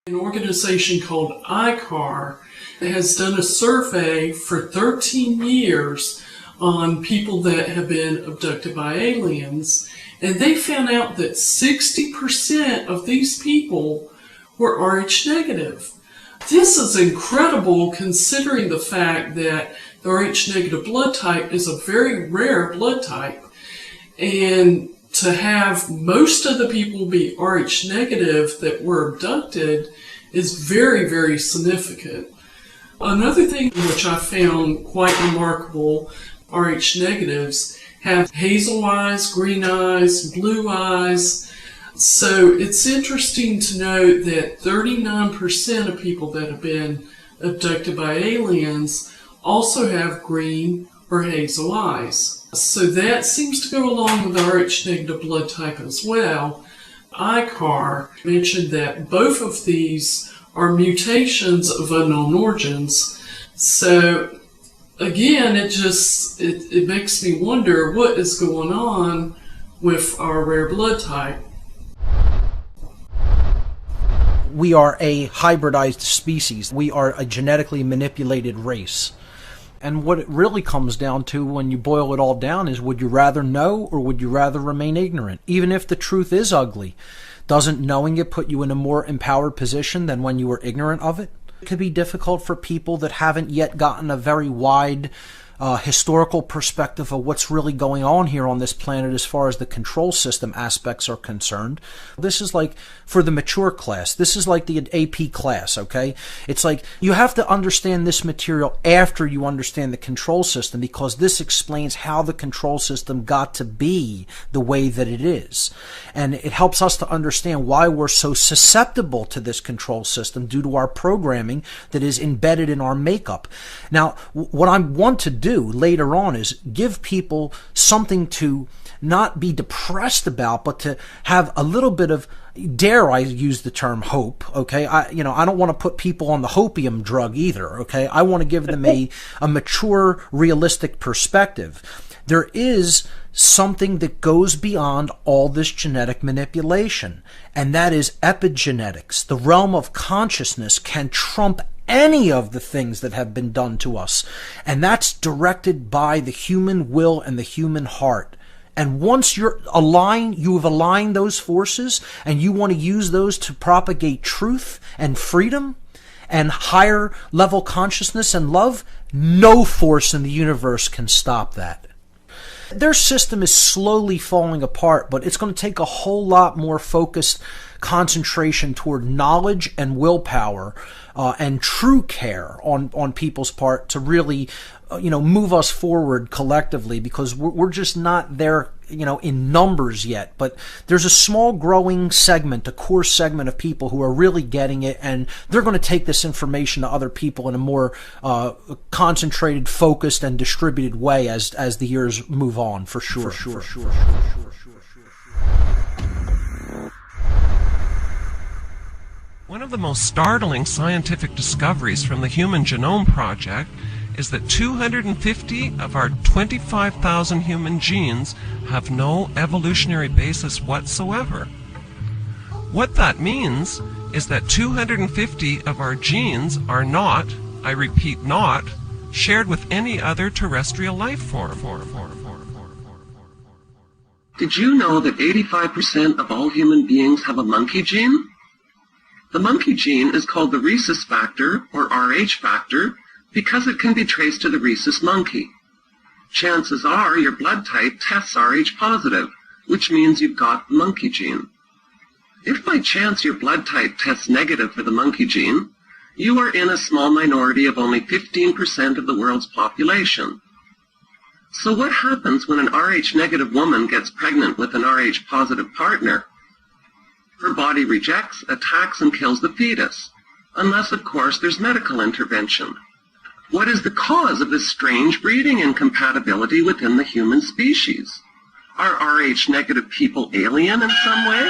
An organization called ICAR has done a survey for 13 years on people that have been abducted by aliens, and they found out that 60% of these people were Rh negative. This is incredible considering the fact that the Rh negative blood type is a very rare blood type, and to have most of the people be Rh negative that were abducted is very, very significant. Another thing which I found quite remarkable, Rh negatives have hazel eyes, green eyes, blue eyes. So it's interesting to note that 39% of people that have been abducted by aliens also have green or hazel eyes. So that seems to go along with the Rh negative blood type as well. ICAR mentioned that both of these are mutations of unknown origins. So again, it makes me wonder what is going on with our rare blood type. We are a hybridized species. We are a genetically manipulated race. And what it really comes down to when you boil it all down is, would you rather know or would you rather remain ignorant? Even if the truth is ugly, doesn't knowing it put you in a more empowered position than when you were ignorant of it? It could be difficult for people that haven't yet gotten a very wide historical perspective of what's really going on here on this planet as far as the control system aspects are concerned. This is like for the mature class. This is like the AP class, okay? It's like you have to understand this material after you understand the control system, because this explains how the control system got to be the way that it is. And it helps us to understand why we're so susceptible to this control system due to our programming that is embedded in our makeup. Now, what I want to do later on is give people something to not be depressed about, but to have a little bit of, dare I use the term, hope, okay? I don't want to put people on the hopium drug either, okay? I want to give them a mature, realistic perspective. There is something that goes beyond all this genetic manipulation, and that is epigenetics. The realm of consciousness can trump any of the things that have been done to us, and that's directed by the human will and the human heart. And once you've aligned those forces, and you want to use those to propagate truth and freedom and higher level consciousness and love, no force in the universe can stop that. Their system is slowly falling apart, but it's going to take a whole lot more focused concentration toward knowledge and willpower and true care on people's part to really move us forward collectively, because we're just not there in numbers yet. But there's a small growing segment, a core segment of people who are really getting it, and they're going to take this information to other people in a more concentrated, focused, and distributed way as the years move on, for sure. One of the most startling scientific discoveries from the Human Genome Project is that 250 of our 25,000 human genes have no evolutionary basis whatsoever. What that means is that 250 of our genes are not, I repeat not, shared with any other terrestrial life form. Did you know that 85% of all human beings have a monkey gene? The monkey gene is called the rhesus factor, or Rh factor, because it can be traced to the rhesus monkey. Chances are your blood type tests Rh positive, which means you've got the monkey gene. If by chance your blood type tests negative for the monkey gene, you are in a small minority of only 15% of the world's population. So what happens when an Rh negative woman gets pregnant with an Rh positive partner? Her body rejects, attacks, and kills the fetus, unless, of course, there's medical intervention. What is the cause of this strange breeding incompatibility within the human species? Are Rh negative people alien in some way?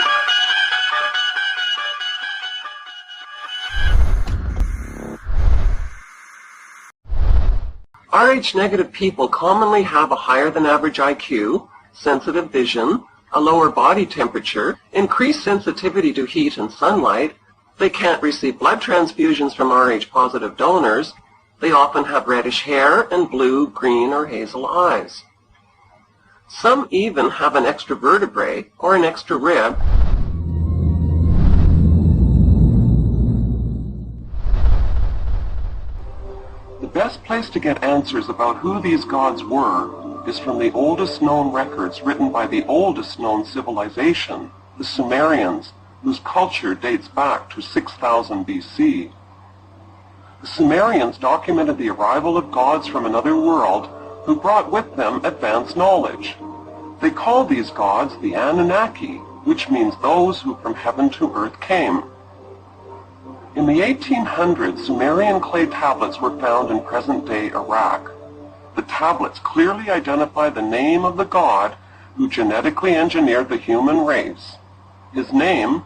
Rh negative people commonly have a higher than average IQ, sensitive vision, a lower body temperature, increased sensitivity to heat and sunlight, They can't receive blood transfusions from Rh-positive donors. They often have reddish hair and blue, green, or hazel eyes. Some even have an extra vertebrae or an extra rib. The best place to get answers about who these gods were is from the oldest known records written by the oldest known civilization, the Sumerians, whose culture dates back to 6000 BC. The Sumerians documented the arrival of gods from another world who brought with them advanced knowledge. They called these gods the Anunnaki, which means those who from heaven to earth came. In the 1800s, Sumerian clay tablets were found in present-day Iraq. The tablets clearly identify the name of the god who genetically engineered the human race. His name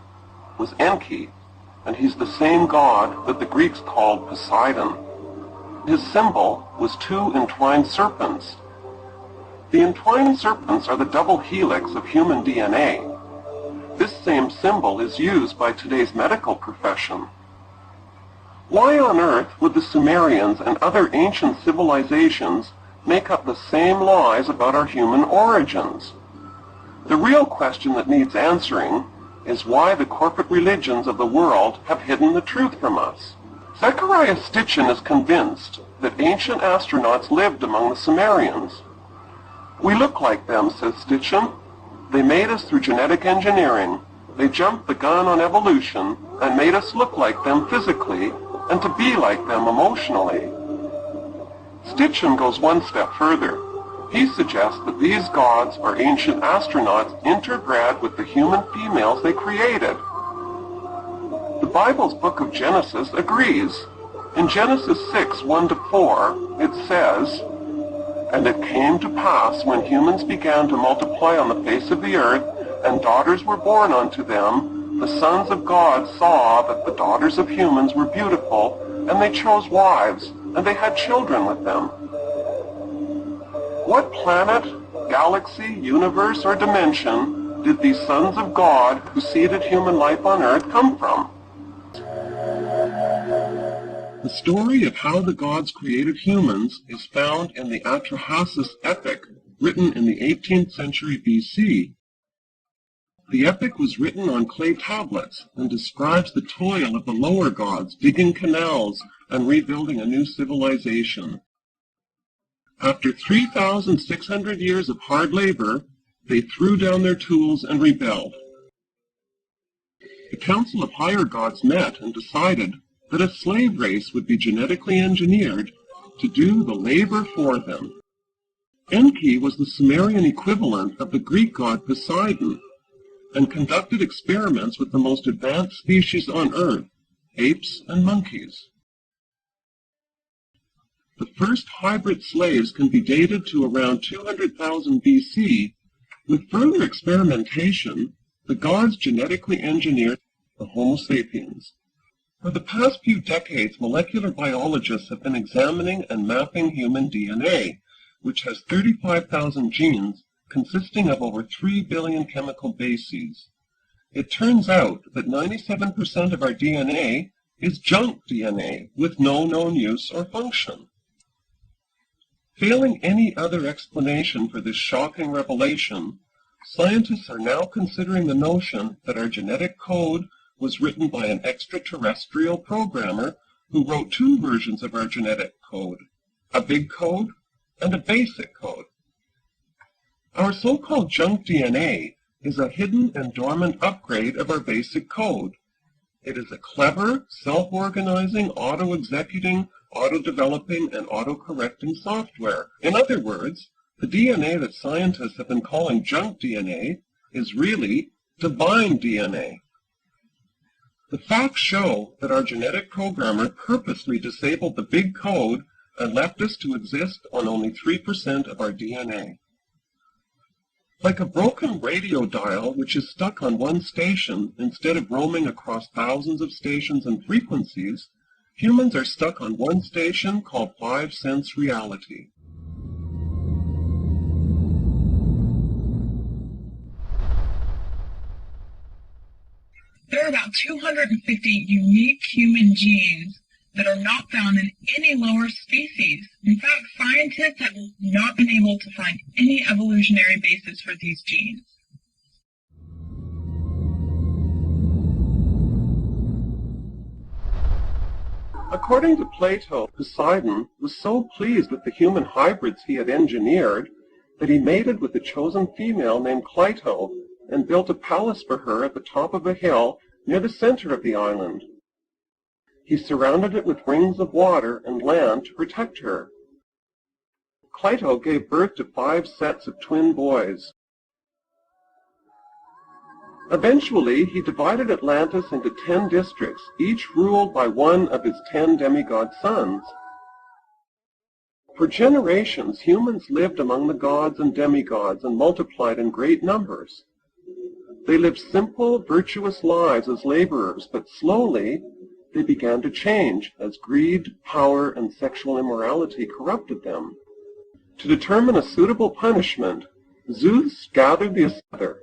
was Enki, and he's the same god that the Greeks called Poseidon. His symbol was two entwined serpents. The entwined serpents are the double helix of human DNA. This same symbol is used by today's medical profession. Why on earth would the Sumerians and other ancient civilizations make up the same lies about our human origins? The real question that needs answering is why the corporate religions of the world have hidden the truth from us. Zechariah Sitchin is convinced that ancient astronauts lived among the Sumerians. "We look like them," says Sitchin. "They made us through genetic engineering. They jumped the gun on evolution and made us look like them physically and to be like them emotionally." Sitchin goes one step further. He suggests that these gods are ancient astronauts interbred with the human females they created. The Bible's book of Genesis agrees. In Genesis 6, 1-4, it says, "And it came to pass when humans began to multiply on the face of the earth, and daughters were born unto them, the sons of God saw that the daughters of humans were beautiful, and they chose wives, and they had children with them." What planet, galaxy, universe, or dimension did these sons of God who seeded human life on earth come from? The story of how the gods created humans is found in the Atrahasis epic, written in the 18th century BC. The epic was written on clay tablets and describes the toil of the lower gods digging canals and rebuilding a new civilization. After 3,600 years of hard labor, they threw down their tools and rebelled. The Council of Higher Gods met and decided that a slave race would be genetically engineered to do the labor for them. Enki was the Sumerian equivalent of the Greek god Poseidon, and conducted experiments with the most advanced species on Earth, apes and monkeys. The first hybrid slaves can be dated to around 200,000 BC. With further experimentation, the gods genetically engineered the Homo sapiens. For the past few decades, molecular biologists have been examining and mapping human DNA, which has 35,000 genes consisting of over 3 billion chemical bases. It turns out that 97% of our DNA is junk DNA with no known use or function. Failing any other explanation for this shocking revelation, scientists are now considering the notion that our genetic code was written by an extraterrestrial programmer who wrote two versions of our genetic code, a big code and a basic code. Our so-called junk DNA is a hidden and dormant upgrade of our basic code. It is a clever, self-organizing, auto-executing, auto-developing, and auto-correcting software. In other words, the DNA that scientists have been calling junk DNA is really divine DNA. The facts show that our genetic programmer purposely disabled the big code and left us to exist on only 3% of our DNA. Like a broken radio dial which is stuck on one station instead of roaming across thousands of stations and frequencies, humans are stuck on one station called five-sense reality. There are about 250 unique human genes that are not found in any lower species. In fact, scientists have not been able to find any evolutionary basis for these genes. According to Plato, Poseidon was so pleased with the human hybrids he had engineered that he mated with a chosen female named Cleito and built a palace for her at the top of a hill near the center of the island. He surrounded it with rings of water and land to protect her. Cleito gave birth to 5 sets of twin boys. Eventually, he divided Atlantis into 10 districts, each ruled by one of his 10 demigod sons. For generations, humans lived among the gods and demigods and multiplied in great numbers. They lived simple, virtuous lives as laborers, but slowly they began to change as greed, power, and sexual immorality corrupted them. To determine a suitable punishment, Zeus gathered the assembly.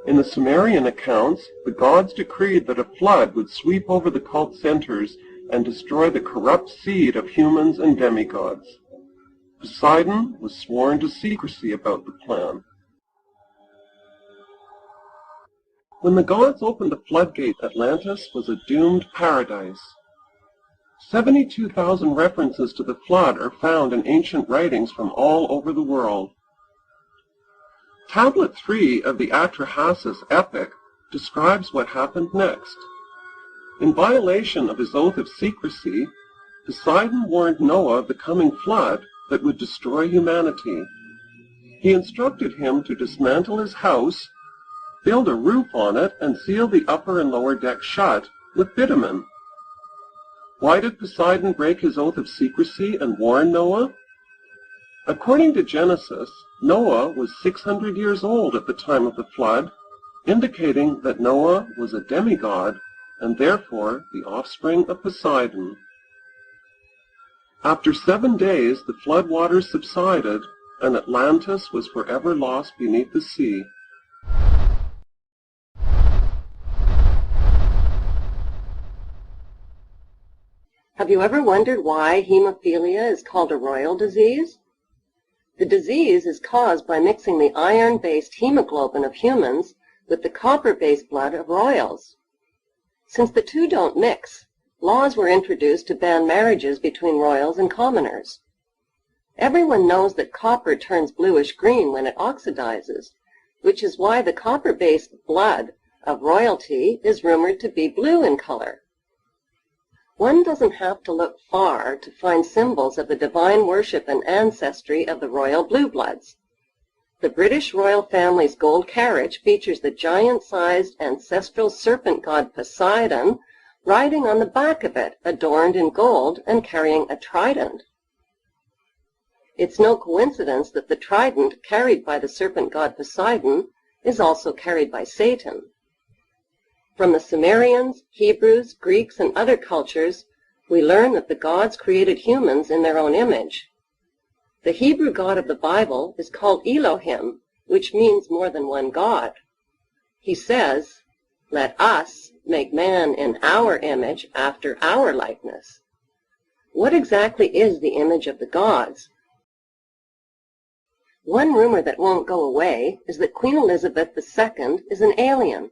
In the Sumerian accounts, the gods decreed that a flood would sweep over the cult centers and destroy the corrupt seed of humans and demigods. Poseidon was sworn to secrecy about the plan. When the gods opened the floodgate, Atlantis was a doomed paradise. 72,000 references to the flood are found in ancient writings from all over the world. Tablet 3 of the Atrahasis epic describes what happened next. In violation of his oath of secrecy, Poseidon warned Noah of the coming flood that would destroy humanity. He instructed him to dismantle his house, build a roof on it, and seal the upper and lower deck shut with bitumen. Why did Poseidon break his oath of secrecy and warn Noah? According to Genesis, Noah was 600 years old at the time of the flood, indicating that Noah was a demigod and therefore the offspring of Poseidon. After 7 days, the flood waters subsided, and Atlantis was forever lost beneath the sea. Have you ever wondered why hemophilia is called a royal disease? The disease is caused by mixing the iron-based hemoglobin of humans with the copper-based blood of royals. Since the two don't mix, laws were introduced to ban marriages between royals and commoners. Everyone knows that copper turns bluish-green when it oxidizes, which is why the copper-based blood of royalty is rumored to be blue in color. One doesn't have to look far to find symbols of the divine worship and ancestry of the royal blue bloods. The British royal family's gold carriage features the giant-sized ancestral serpent god Poseidon riding on the back of it, adorned in gold and carrying a trident. It's no coincidence that the trident carried by the serpent god Poseidon is also carried by Satan. From the Sumerians, Hebrews, Greeks, and other cultures, we learn that the gods created humans in their own image. The Hebrew God of the Bible is called Elohim, which means more than one God. He says, "Let us make man in our image after our likeness." What exactly is the image of the gods? One rumor that won't go away is that Queen Elizabeth II is an alien.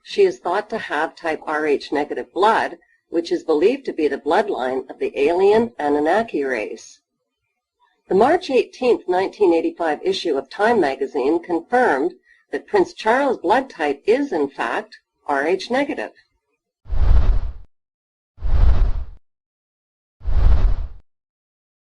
She is thought to have type Rh negative blood, which is believed to be the bloodline of the alien Anunnaki race. The March 18, 1985 issue of Time magazine confirmed that Prince Charles' blood type is, in fact, Rh negative.